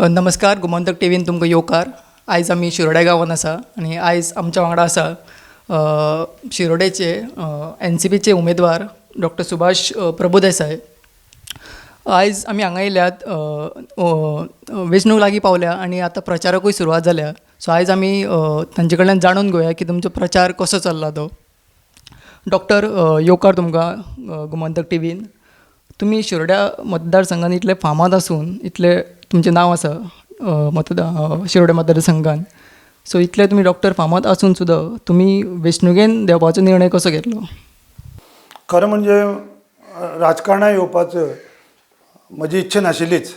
नमस्कार. गोमंतक टीव्हीन तुमकां येवकार. आयज आमी शिरोड्या गांवांत आसा आनी आयज आमच्या वांगडा आसा शिरोडेचे NCPचे उमेदवार डॉक्टर सुभाष प्रभुदेसाय. आयज आमी हांगा येयल्यात वेंचणूक लागीं पावल्या आनी आतां प्रचाराकूय सुरवात जाल्या. सो आयज आमी तांचे कडल्यान जाणून घेवया की तुमचो प्रचार कसो चल्ला तो. डॉक्टर येवकार तुमकां गोमंतक टीव्हीन. तुमी शिरोड्या मतदारसंघान इतले फामाद आसून इतले तुमचें नांव आसा शिरोड्या मतदारसंघान. सो इतले तुमी डॉक्टर फामाद आसून सुद्दां तुमी वेंचणुकेन देवपाचो निर्णय कसो घेतलो? खरें म्हणजे राजकारणांत येवपाचो म्हजी इच्छा नाशिल्लीच,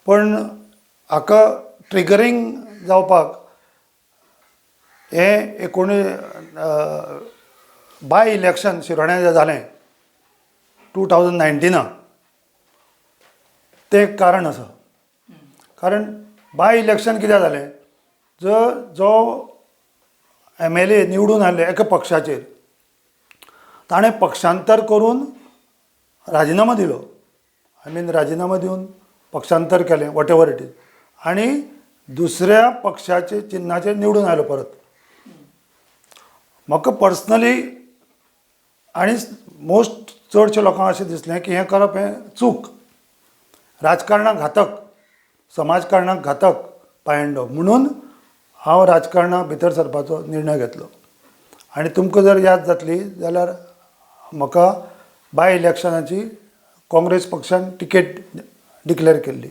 पण हाका ट्रिगरींग जावपाक हें बाय इलेक्शन शिरोड्या जें जालें 2019 तें एक कारण आसा. कारण बाय इलेक्शन कित्याक जालें, जो MLA निवडून हाडले एका पक्षाचेर, ताणें पक्षांतर करून राजिनामा दिलो. राजिनामा दिवन पक्षांतर केलें वॉट एवर इट इज, आनी दुसऱ्या पक्षाचे चिन्हाचेर निवडून आयलो परत. म्हाका पर्सनली आनी मोस्ट चडशे लोकांक अशें दिसलें की हें करप हें चूक, राजकारणाक घातक, समाजकारणाक घातक पायंडो. म्हणून हांव राजकारणां भितर सरपाचो निर्णय घेतलो. आनी तुमकां जर याद जातली जाल्यार म्हाका बाय इलेक्शनाची काँग्रेस पक्षान तिकेट डिक्लेअर केल्ली.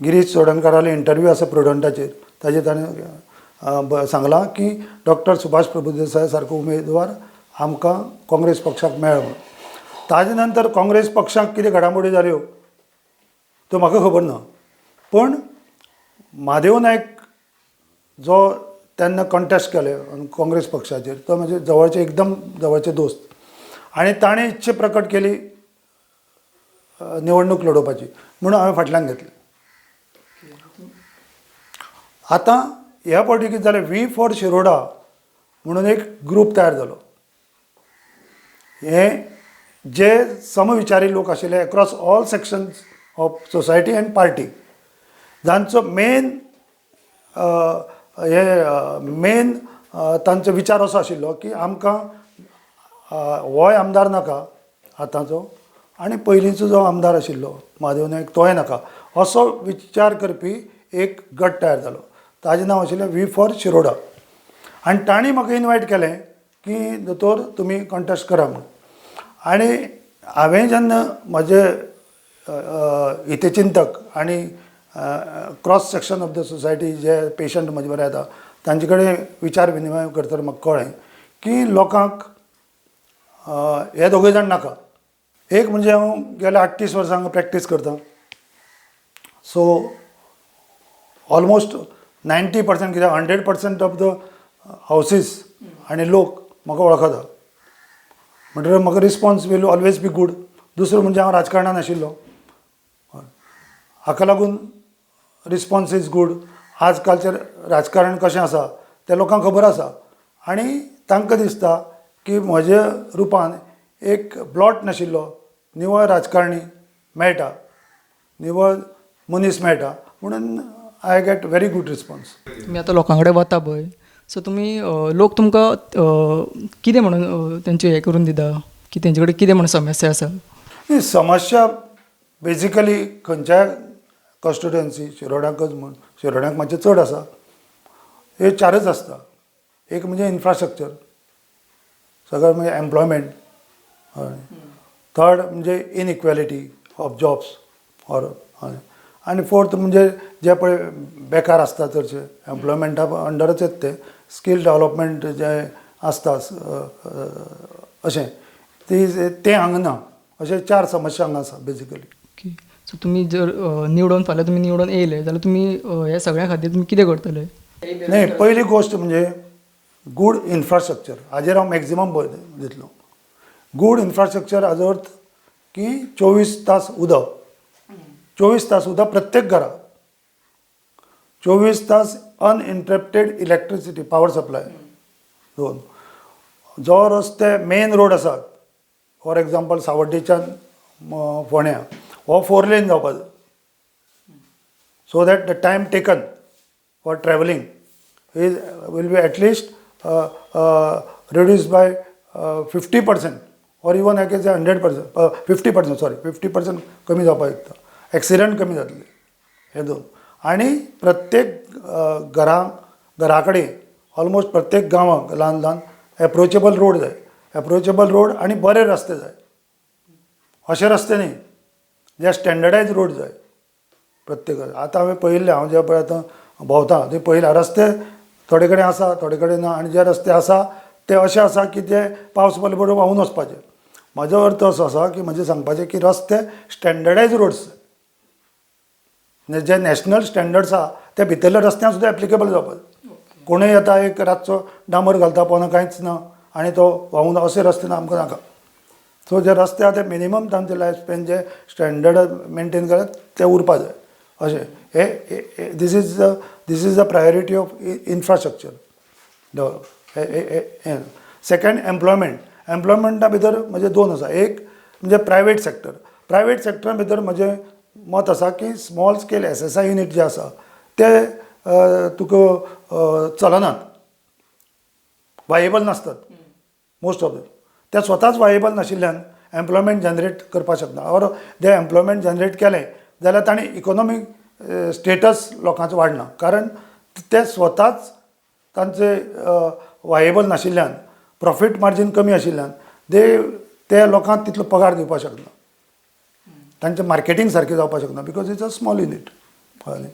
गिरीश चोडणकराले इंटरव्यू आसा प्रुडंटाचेर, ताजेर ताणें सांगलां की डॉक्टर सुभाष प्रभुदेसाय सारको उमेदवार आमकां काँग्रेस पक्षाक मेळ्ळो म्हणून. ताजे नंतर काँग्रेस पक्षाक कितें घडामोडी जाल्यो त्यो म्हाका खबर ना, पण म्हादेव नायक जो तेन्ना कॉन्टेस्ट केले काँग्रेस पक्षाचेर, तो म्हजे जवळचे एकदम जवळचे दोस्त, आनी ताणें इच्छा प्रकट केली निवडणूक लडोवपाची, म्हणून हांवें फाटल्यान घेतली. आतां ह्या फावटी कितें जालें, वी फॉर शिरोडा म्हणून एक ग्रूप तयार जालो. हे जे समविचारी लोक आशिल्ले across all sections of society end party, जांचो मेन तांचो विचार असो आशिल्लो की आमकां होय आमदार नाका आतांचो, आनी पयलींचो जो आमदार आशिल्लो महादेव नायक तोय नाका, असो विचार करपी एक गट तयार जालो. ताजें नांव आशिल्लें वी फॉर शिरोडा. आनी तांणी म्हाका इनवायट केलें की दोतोर तुमी कॉन्टेस्ट करा म्हणून. आनी हांवें जेन्ना म्हजे हितचिंतक आनी cross section of the society जे पेशंट म्हजे बरे येता तांचे कडेन विचार विनिमय करतना म्हाका कळ्ळें की लोकांक हे दोगूय जाण नाका. एक म्हणजे हांव गेल्या 38 वर्सां प्रॅक्टीस करतां, सो ऑलमोस्ट 90% कित्याक 100% ऑफ द हावसीस आनी लोक म्हाका वळखता, म्हणटकीर म्हाका response will always be good. दुसरो म्हणजे हांव राजकारणांत आशिल्लो, हाका लागून रिस्पॉन्स इज गूड. आजकालचें राजकारण कशें आसा तें लोकांक खबर आसा, आनी तांकां दिसता की म्हज्या रुपान एक ब्लॉट नाशिल्लो निवळ राजकारणी मेळटा, निवळ मनीस मेळटा, म्हणून I get very good response. तुमी आतां लोकां कडेन वता पळय, सो तुमी लोक तुमकां कितें म्हणून तेंचे हें करून दिता की तेंचे कडेन कितें म्हणून समस्या आसा? समस्या बेजिकली खंयच्याय कॉन्स्टिट्युएन्सी शिरोड्याकच म्हण, शिरोड्याक मातशें चड आसा, हे चारच आसता. एक म्हणजे इन्फ्रास्ट्रक्चर, सगळें म्हणजे एम्प्लॉयमेंट, थर्ड म्हणजे इनइक्वेलिटी ऑफ जॉब्स आनी फोर्थ म्हणजे जे पळय बेकार आसता चडशे एम्प्लॉयमेंटा अंडरच येता ते स्कील डेवलपमेंट जे आसता अशें तें हांगा ना. अशे चार समस्या हांगा आसा बेजिकली. ओके. सो तुमी जर निवडून फाल्यां तुमी निवडून येयले जाल्यार तुमी ह्या सगळ्या खातीर तुमी कितें करतले? नाही, पहिली गोष्ट म्हणजे गूड इन्फ्रास्ट्रक्चर, हाजेर हांव मॅक्झिमम भर दितलो. गूड इन्फ्रास्ट्रक्चर हाजो अर्थ की 24 तास उदक, 24 तास उदक प्रत्येक घराक, 24 तास अनइंटरप्टेड इलेक्ट्रिसिटी पावर सप्लाय. दोन, जो रस्ते मेन रोड आसात, फॉर एग्जाम्पल सावड्डेच्यान फोंड्या हो 4 लेन जावपाचो. so that the time taken for traveling will be at least reduced by 50% or even I can say 100%, 50%, sorry, 50% कमी जावपाक शकता. एक्सिडंट कमी जातले हे दोन. आनी प्रत्येक घरा कडेन ऑलमोस्ट प्रत्येक गांवांक ल्हान ल्हान एप्रोचेबल रोड जाय. एप्रोचेबल रोड आनी बरे रस्ते जाय. अशे रस्ते न्ही जे स्टँडर्डायज रोड जाय प्रत्येक. आतां हांवें पळयल्ले, हांव जे पळय आतां भोंवता ते पळयल्या रस्ते थोडे कडेन आसा, थोडे कडेन ना. आनी जे रस्ते आसा ते अशे आसा की ते पावस पडले बरोबर व्हांवून वचपाचे. म्हजो अर्थ असो आसा की म्हणजे सांगपाचें की रस्ते स्टँडर्डायज रोड्स जे नॅशनल स्टँडर्ड्स आसा ते भितरल्या रस्त्यांक सुद्दां एप्लिकेबल जावपाक. कोणूय येता एक रातचो डांबर घालता पोना कांयच ना आनी तो व्हांवून अशे रस्ते आमकां नाका. सो जे रस्ते आहा ते मिनिमम तांचे लायफ स्पॅन जे स्टँडर्ड मेंटेन करतात ते उरपा जाय. अशें हे this is the priority of infrastructure develop. Second एम्प्लॉयमेंटा भितर म्हणजे दोन आसा. एक म्हणजे प्रायवेट सेक्टर. प्रायवेट सेक्टरा भितर म्हजें मत आसा की स्मॉल स्केल SSI युनीट जे आसा ते तुका चलनात, वायेबल नासतात मोस्ट ऑफ ते स्वताच वायेबल नाशिल्ल्यान एम्प्लॉयमेंट जनरेट करपाक शकना. ऑर जे एम्प्लॉयमेंट जनरेट केलें जाल्यार ताणें इकॉनॉमीक स्टेटस लोकांचो वाडना. कारण ते स्वताच तांचे वायेबल नाशिल्ल्यान, प्रॉफीट मार्जीन कमी आशिल्ल्यान ते लोकांक तितलो पगार दिवपाक शकना. तांचें मार्केटींग सारकें जावपाक शकना because it's a small unit. कळ्ळें.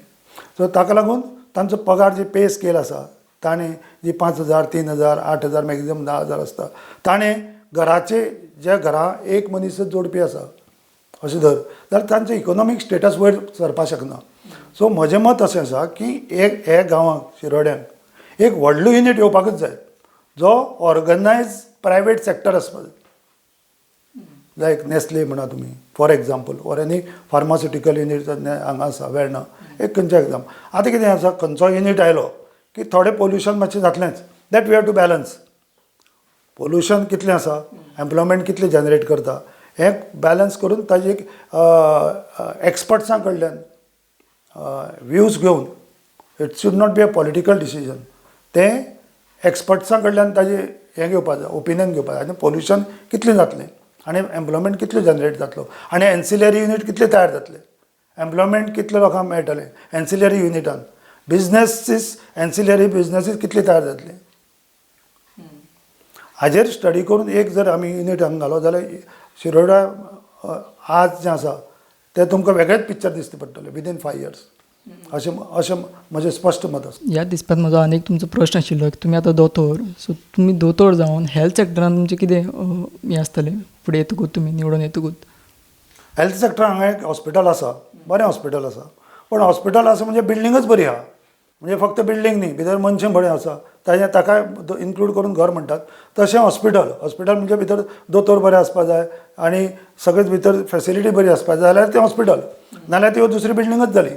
सो ताका लागून तांचो पगार जी पे स्केल आसा ताणें जी 5,000, 3,000, 8,000 मॅक्झिमम 10,000 आसता ताणें घराचे जे घरा एक मनीसच जोडपी आसा अशें धर जाल्यार तांचें इकॉनॉमीक स्टेटस वयर सरपाक शकना. सो म्हजें मत अशें आसा की हे गांवांक शिरोड्यांक एक व्हडलो युनीट येवपाकूच जाय जो ऑर्गनायज प्रायवेट सेक्टर आसपाक जाय. लायक नेस्ले म्हणा तुमी for example, or any pharmaceutical unit हांगा आसा वेर्ना एक खंयचें एग्जाम्पल. आतां कितें आसा खंयचो युनीट आयलो की थोडें पोल्युशन मातशें जातलेंच. That we have to balance. Pollution कितलें आसा, एम्प्लॉयमेंट कितलें जनरेट करता हें बॅलन्स करून ताजी एक एक्सपर्ट्सां कडल्यान व्ह्यूज घेवन, it should not be a political decision, तें एक्सपर्ट्सां कडल्यान ताजें हें घेवपाक जाय, ओपिनियन घेवपाक जाय. आनी पोल्युशन कितलें जातलें आनी एम्प्लॉयमेंट कितलो जनरेट जातलो आनी एन्सिलरी युनीट कितले तयार जातले, एम्प्लॉयमेंट कितले लोकांक मेळटलें एन्सिलरी युनिटान, बिजनेसीस एन्सिलरी बिजनेसीस कितले तयार जातले. हाजेर स्टडी करून एक जर आमी युनीट हांगा घालो जाल्यार शिरोडा आज जें आसा तें तुमकां वेगळेंच पिक्चर दिसता पडटलें विदीन 5 years. अशें म्हजें स्पश्ट मत आसा. ह्या दिसपाक म्हजो आनीक तुमचो प्रश्न आशिल्लो की तुमी आतां दोतोर, सो तुमी दोतोर जावन हेल्थ सेक्टरान तुमचें कितें हें आसतलें फुडें येतकूच तुमी निवडून येतकूच? हेल्थ सेक्टरान हांगा एक हॉस्पिटल आसा, बरें हॉस्पिटल आसा. पण हॉस्पिटल आसा म्हणजे बिल्डिंगच बरी आहा, म्हणजे फक्त बिल्डींग न्ही, भितर मनशां बरें आसा ताका इन्क्लूड करून घर म्हणटात तशें हॉस्पिटल म्हणजे भितर दोतोर बरें आसपाक जाय आनी सगळेच भितर फेसिलिटी बरी आसपाक जाय जाल्यार तें हॉस्पिटल, नाल्यार ती दुसरी बिल्डिंगच जाली,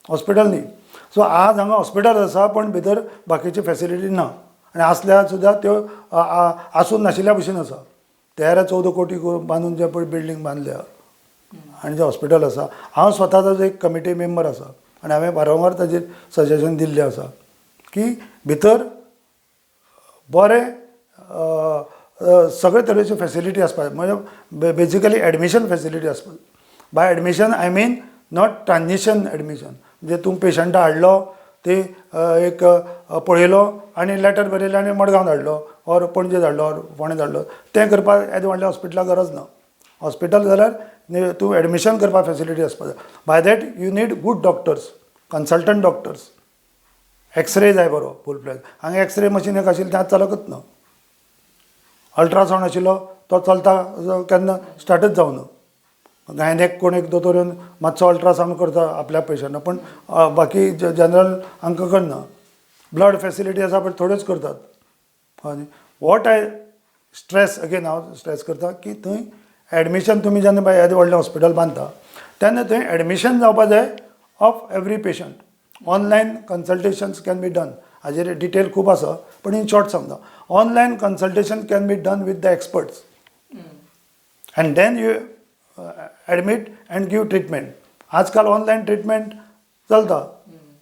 हॉस्पिटल न्ही. सो आज हांगा हॉस्पिटल आसा पण भितर बाकीची फेसिलिटी ना आनी आसल्यार सुद्दां त्यो आसून नाशिल्ल्या भशेन आसा. 13-14 कोटी बांदून जे पळय बिल्डींग बांदल्या आनी जें हॉस्पिटल आसा, हांव स्वता ताजो एक कमिटी मेंबर आसा आनी हांवें वारंवार ताजेर सजेशन दिल्लें आसा की भितर बरें सगळे तरेच्यो फेसिलिटी आसपाक, म्हणजे बेजिकली एडमिशन फेसिलिटी आसपाक. By admission I mean not transition admission, म्हणजे तूं पेशंटा हाडलो ती एक पळयलो आनी लेटर बरयलें आनी मडगांव धाडलो ऑर पणजे धाडलो ऑर फोंडें धाडलो, तें करपाक येदें व्हडल्या हॉस्पिटलाक गरज ना. हॉस्पिटल जाल्यार तूं एडमिशन करपाक फेसिलिटी आसपाक जाय. By that you need good doctors, consultant doctors. X ray जाय बरो फूल फ्लॅज. हांगा एक्सरे मशीन एक आशिल्लें तें आतां चलकच ना. अल्ट्रासावंड आशिल्लो तो चलता केन्ना स्टार्टच जावना. गायनेक कोण एक दोतोर येवन मातसो अल्ट्रासावंड करता आपल्या पेशंटाक, पण बाकी जनरल हांकां करना. ब्लड फेसिलिटी आसा पण थोड्योच करतात. आनी वॉट आय स्ट्रेस अगेन हांव स्ट्रेस करता की थंय एडमिशन तुमी जेन्ना येदें व्हडलें हॉस्पिटल बांदता तेन्ना थंय एडमिशन जावपाक जाय of every patient. Online consultations can be done. हाजेर डिटेल खूब आसा पण इन शॉर्ट सांगता. Online consultation can be done with the experts and then you admit and give treatment. आजकाल ऑनलायन ट्रिटमेंट चलता.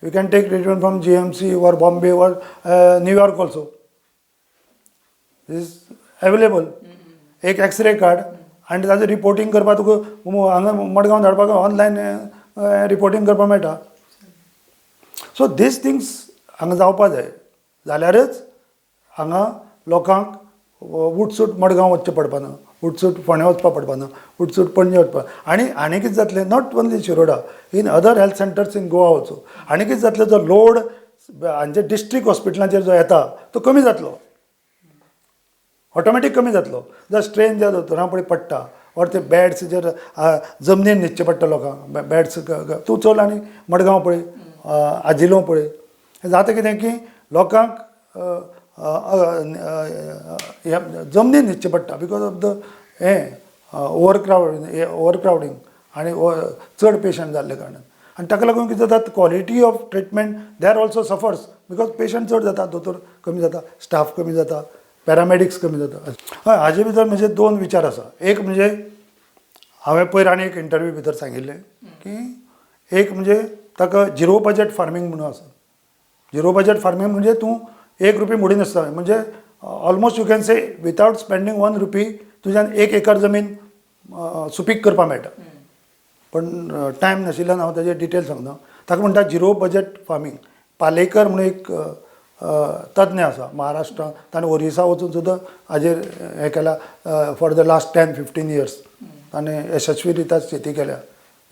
You can take treatment from GMC वर बॉम्बे वर New York also. Is available. एक एक्सरे काड आनी ताजें रिपोर्टींग करपाक तुका हांगा मडगांव धाडपाक ऑनलायन रिपोर्टींग करपाक मेळटा. सो दीस थिंग्स हांगा जावपाक जाय. जाल्यारच हांगा लोकांक उठसूट मडगांव वचचें पडपाना, उठसूट फोंड्या वचपाक पडपाना, उठसूट पणजे वचपाक. आनी कितें जातलें, not only Shiroda, in other health centres in Goa also. आनी कितें जातलें, जो लोड हांचे डिस्ट्रिक्ट हॉस्पिटलांचेर जो येता तो कमी जातलो, ऑटोमॅटीक कमी जातलो. जर स्ट्रेन ज्या दोतोरां पळय पडटा ऑर ते बॅड्स जर जमनीर न्हिदचें पडटा लोकांक, बॅड्स तूं चल आनी मडगांव पळय, आजिलो पळय. जाता कितें की लोकांक जमनीर न्हिदचें पडटा because of the over crowding आनी चड पेशंट जाल्ले कारणान. आनी ताका लागून कितें जाता, quality of treatment there also suffers because patient चड जाता, दोतोर कमी जाता, स्टाफ कमी जाता, पॅरामॅडिक्स कमी जाता. हय, हाजे भितर म्हजे 2 विचार आसा. एक म्हणजे हांवें पयर आनी एक इंटरव्यू भितर सांगिल्लें की एक म्हणजे ताका झिरो बजेट फार्मींग म्हणून आसा. झिरो बजेट फार्मींग म्हणजे तूं 1 रुपया मोडी नासता, म्हणजे almost you can say without spending 1 rupee तुज्यान 1 एकर जमीन सुपीक करपाक मेळटा. पण टायम नाशिल्ल्यान हांव ताजे डिटेल सांगना. ताका म्हणटा झिरो बजेट फार्मींग. पालेकर म्हणून एक तज्ञ आसा महाराष्ट्रांत, ताणें ओरिसा वचून सुद्दां हाजेर हें केलां फॉर द लास्ट 10-15 इयर्स. ताणें यशस्वी रित्या शेती केल्या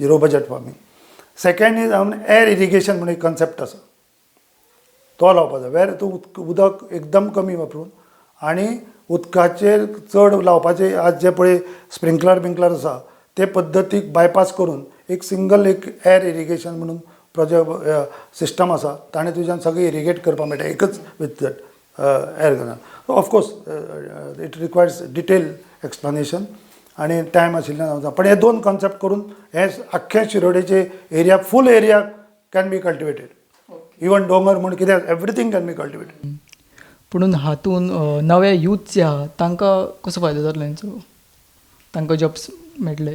zero budget farming. Second is air irrigation म्हणून एक कन्सेप्ट आसा, तो लावपाक जाय. वेर तूं उदक एकदम कमी वापरून आनी उदकाचेर चड लावपाचें. आज जे पळय स्प्रिंकलर आसा ते पद्दतीक बायपास करून एक सिंगल एक एअर इरिगेशन म्हणून प्रोजेक्ट सिस्टम आसा, ताणें तुज्यान सगळें इरिगेट करपाक मेळटा एकच विथ दॅट एअर गनान. Of course it requires detail explanation आनी टायम आशिल्ल्यान हांव. पण हे 2 कॉन्सेप्ट करून हे आख्खे शिरोडेचे area, full area can be cultivated. Even डोंगर म्हूण कित्याक एवरीथींग कॅन बी कल्टिवेटेड. पुणून हातून नवे यूथ जे आहा तांकां कसो फायदो जातलो हेंचो, तांकां जॉब्स मेळटले?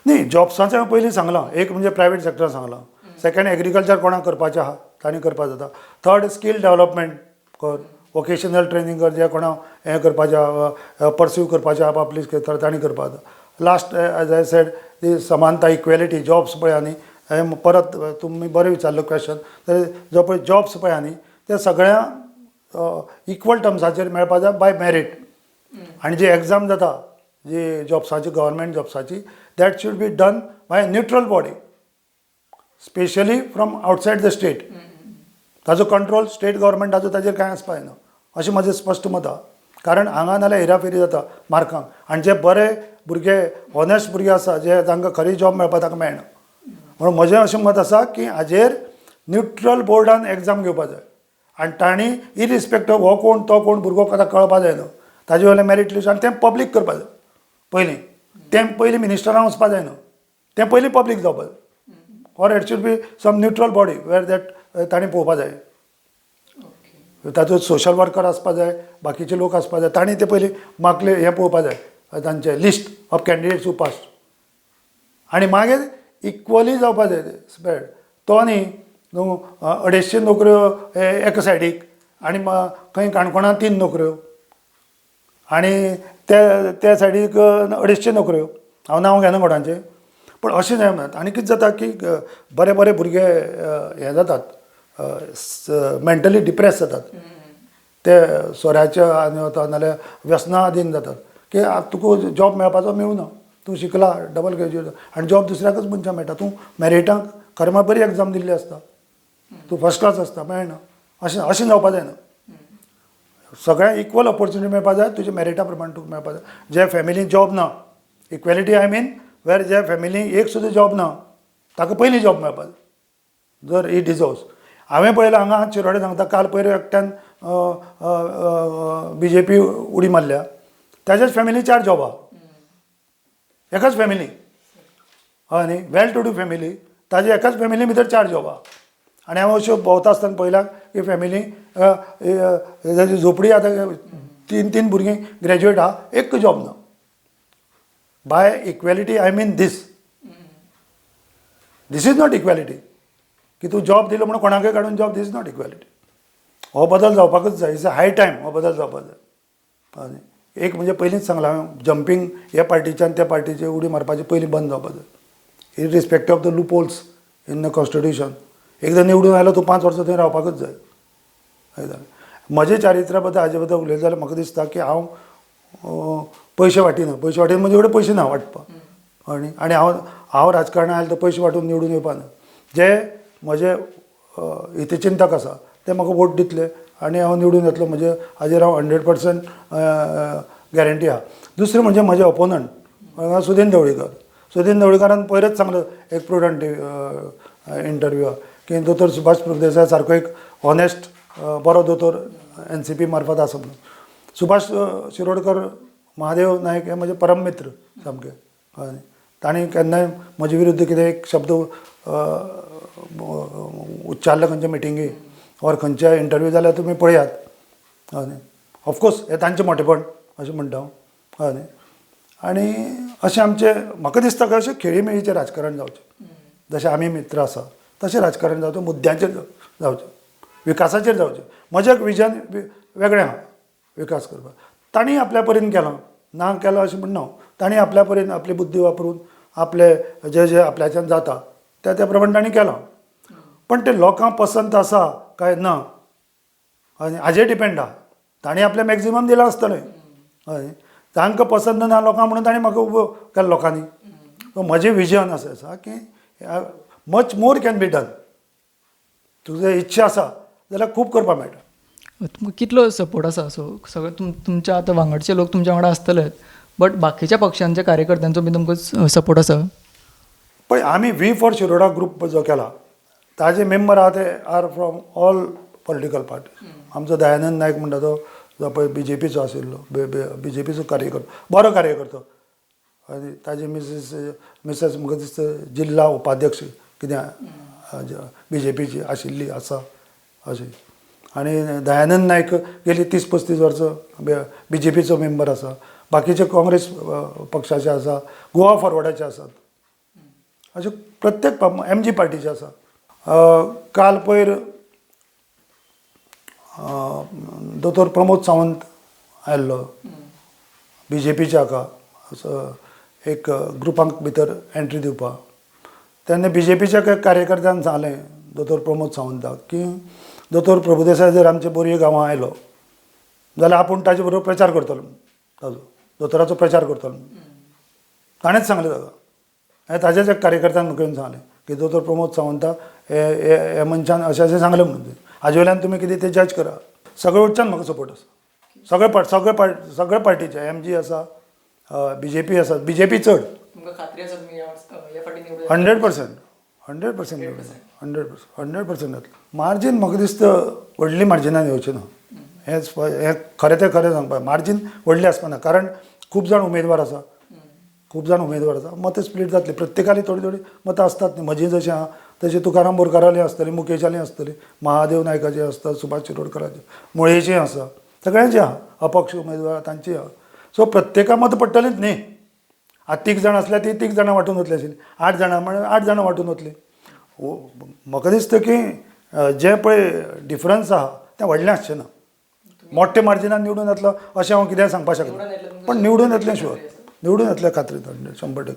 न्ही, जॉब्साचें हांवें पयलीं सांगलां. एक म्हणजे प्रायवेट सॅक्टर सांगलां. सेकेंड एग्रीकल्चर कोणाक करपाचें आहा तांणी करपाक जाता. थर्ड स्कील डेवलपमेंट कर, वोकेशनल ट्रेनींग कर, जे कोणाक हें करपाचें आहा, परस्यू करपाचें आहा आपली क्षेत्र तांणी करपाक जाता. लास्ट एज आय सेड दी समानता, इक्वेलिटी, जॉब्स पळय आनी हें परत तुमी बरें विचारलो क्वेश्चन. तर जो पळय जॉब्स पळय आनी ते सगळ्या इक्वल टर्म्साचेर मेळपाक जाय बाय मेरीट. आनी जी एग्जाम जाता जी जॉब्साची, गव्हर्मेंट जॉब्साची, that should be done by neutral body, specially from outside the state. ताजो कंट्रोल स्टेट गव्हर्मेंटाचो ताजेर कांय आसपाक जायना अशें म्हजें स्पश्ट मत आहा. कारण हांगा नाल्यार हेराफेरी जाता मार्कांक, आनी जे बरे भुरगे, ऑनेस्ट भुरगे आसा जे तांकां खरी जॉब मेळपाक ताका मेळना. म्हणून म्हजें अशें मत आसा की हाजेर न्यूट्रल बोर्डान एग्जाम घेवपाक जाय. आनी तांणी इरिस्पेक्ट ऑफ हो कोण तो कोण भुरगो ताका कळपाक जायना, ताजे वयलें मेरीट लिस्ट आनी तें पब्लीक करपाक जाय पयलीं. तें पयलीं मिनिस्टरांक वचपाक जायना, तें पयलीं पब्लीक जावपाक जाय. Or it should be some neutral body where that तांणी पळोवपाक जाय. तातूंत सोशल वर्कर आसपाक जाय, बाकीचे लोक आसपाक जाय. तांणी ते पयलीं मागले हें पळोवपाक जाय, तांचें list of candidates who pass. आनी मागीर इक्वली जावपाक जाय ते स्प्रेड. तो न्ही 250 नोकऱ्यो एका सायडीक आनी खंय काणकोणां 3 नोकऱ्यो आनी त्या सायडीक 250 नोकऱ्यो. हांव नांव घेना कोणाचें, पण अशें जाय म्हणत. आनी कितें जाता की बरे बरे भुरगे हे जातात, मेंटली डिप्रेस जातात, ते सोऱ्याच्या आनी वता नाल्यार व्यसना अधीन जातात की तुका जॉब मेळपाचो मेळूना. तूं शिकला, डबल ग्रॅज्युएट, आनी जॉब दुसऱ्याकच मनशाक मेळटा. तूं मेरिटाक खरें म्हळ्यार बरी एग्जाम दिल्ली आसता, तूं फर्स्ट क्लास आसता, मेळना. अशें जावपाक जायना. सगळ्यांक इक्वल ऑपॉर्च्युनिटी मेळपाक जाय, तुज्या मेरिटा प्रमाणे तुका मेळपाक जाय. जे फॅमिलीन जॉब ना, इक्वेलिटी आय मीन वेर ज्या फॅमिलीन एक सुद्दां जॉब ना ताका पयलीं जॉब मेळपाक जाय, जर ही डिजर्व्स. हांवें पळयलां हांगा शिरोडे सांगता, काल पयर एकट्यान BJP उडी मारल्या, ताच्याच फॅमिली 4 जॉब आहा, एकाच फॅमिली. हय न्ही, वेल टू डू फॅमिली, ताजे एकाच फॅमिली भितर 4 जॉब आहा. आनी हांव अश्यो भोंवता आसतना पळयलां की फॅमिली ताजी झोपडी आतां 3 भुरगीं ग्रॅज्युएट आहा, एक जॉब ना. By equality I mean this is not equality. की तूं जॉब दिलो म्हणून कोणाकय काडून जॉब दीस नॉट इक्वेलिटी. हो बदल जावपाकूच जाय. इट्स अ हाय टायम हो बदल जावपाक जाय. आनी एक म्हणजे पयलींच सांगलां हांवें, जंपींग ह्या पार्टीच्यान त्या पार्टीचे उडी मारपाची पयलीं बंद जावपाक जाय. Irrespective of the loopholes in the constitution. एकदां निवडून आयलो तूं 5 वर्सां थंय रावपाकूच जाय. म्हजे चारित्रा बद्दल हाजे बद्दल उलयलें जाल्यार म्हाका दिसता की हांव पयशे वाटिना. पयशे वाटिना म्हणजे एवढे पयशे ना वाटपाक. आनी हांव राजकारणांत आयलो तर पयशे वाटून निवडून येवपाना. जे म्हजे हितचिंतक आसा ते म्हाका वोट दितले आनी हांव निवडून येतलो. म्हणजे हाजेर हांव 100% गॅरंटी आहा. दुसरें म्हणजे म्हजे ओपोनंट सुदीन ढवळीकर. सुदीन ढवळीकरान पयरच सांगलो एक प्रुडंट इंटरव्यूआक की दोतोर सुभाष प्रभुदेसाय सारको एक हॉनेस्ट बरो दोतोर NCP मार्फत आसा म्हणून. सुभाष शिरोडकर महादेव नायक हे म्हजे परम मित्र सामके. हय, तांणी केन्नाय म्हजे विरुद्ध कितें एक शब्द उच्चारलो खंयच्या मिटिंगे ऑर खंयच्या इंटरव्यू जाल्यार तुमी पळयात. हय, ऑफकोर्स हें तांचें मोठेपण अशें म्हणटा हांव. हय, आनी अशें आमचें म्हाका दिसता की अशें खेळीमेळीचें राजकारण जावचें. जशें आमी मित्र आसा तशें राजकारण जावचें. मुद्द्यांचेर जावचें, विकासाचेर जावचें. म्हजें एक विजन वेगळें आहा विकास करपाक. तांणी आपल्या परीन केलो, ना केलो अशें म्हणना. तांणी आपल्या परीन आपली बुद्धी वापरून आपले जे आपल्याच्यान जाता त्या प्रमाणे तांणी केलो. पण ते लोकांक पसंत आसा काय ना आनी हाजेर डिपेंड आहा. तांणी आपलें मॅक्झिमम दिलां आसतलें. हय, तांकां पसंत ना लोकांक म्हणून तांणी म्हाका उबो केलो लोकांनी. सो म्हजें विजन अशें आसा की much more can be done. तुजे इच्छा आसा जाल्यार खूब करपाक मेळटा. तुमकां कितलो सपोर्ट आसा? सो सगळे तुमच्या आतां वांगडचे लोक तुमच्या वांगडा आसतलेच, बट बाकीच्या पक्षांच्या कार्यकर्त्यांचो बी तुमकां सपोर्ट आसा? पळय, आमी वी फॉर शिरोडा ग्रूप जो केला ताजे मेंबर आहा ते are from all political party. आमचो दयानंद नायक म्हणटा तो जो पळय BJPचो आशिल्लो, BJPचो कार्यकर्तो, बरो कार्यकर्तो. आनी ताजे मिसेस म्हाका दिसता जिल्हा उपाध्यक्ष कितें BJPची आशिल्ली आसा अशें. आनी दयानंद नायक गेली 30-35 वर्सां BJPचो मेंबर आसा. बाकीचे काँग्रेस पक्षाचे आसा, गोवा फॉरवर्डाचे आसात, अशे प्रत्येक MG पार्टीचे आसा. काल पयर दोतोर प्रमोद सावंत आयल्लो BJPच्या हाका एक ग्रुपांक भितर एंट्री दिवपाक. तेन्ना BJPच्या कार्यकर्त्यांक सांगलें दोतोर प्रमोद सावंताक की दोतोर प्रभुदेसाय जर आमच्या बोरये गांवां आयलो जाल्यार आपूण ताजे बरोबर प्रचार करतलो. ताजो दोतोराचो प्रचार करतलो. ताणेंच सांगलें ताका. हें ताजेच एक कार्यकर्त्यांक म्हाका येवन सांगलें की दोतोर प्रमोद सावंताक हे मनशान अशें अशें सांगलें म्हणून. हाजे वयल्यान तुमी कितें तें जज करा. सगळे वटच्यान म्हाका सपोर्ट आसा. सगळे पार्टीचे MG आसा, BJP आसा. BJP चड 100% 100% जातलें. मार्जीन म्हाका दिसता व्हडली मार्जिनान येवचें ना. हें खरें तें खरें सांगपाक मार्जीन व्हडली आसपाना. कारण खूब जाण उमेदवार आसा. मतां स्प्लीट जातली. प्रत्येकाली थोडी मतां आसतात न्ही. म्हजी जशीं आहा तशी तुकाराम बोरकाराली आसतली, मुकेशाली आसतली, महादेव नायकाची आसता, सुभाष शिरोडकराची, मुळेची आसा, सगळ्यांची आहा. अपक्ष उमेदवार तांची आहा. सो प्रत्येका मतां पडटलींच न्ही. आतां 30 जाणां आसल्यार ती 30 जाणां वांटून वतली आशिल्ली. 8 जाणां म्हण 8 जाणां वांटून वतली. म्हाका दिसता की जें पळय डिफरन्स आहा तें व्हडलें आसचें ना. मोठ्या मार्जिनान निवडून येतलो अशें हांव कितेंय सांगपाक शकना. पण निवडून येतलें शुअर. निवडून येतलें खात्रीन 100%.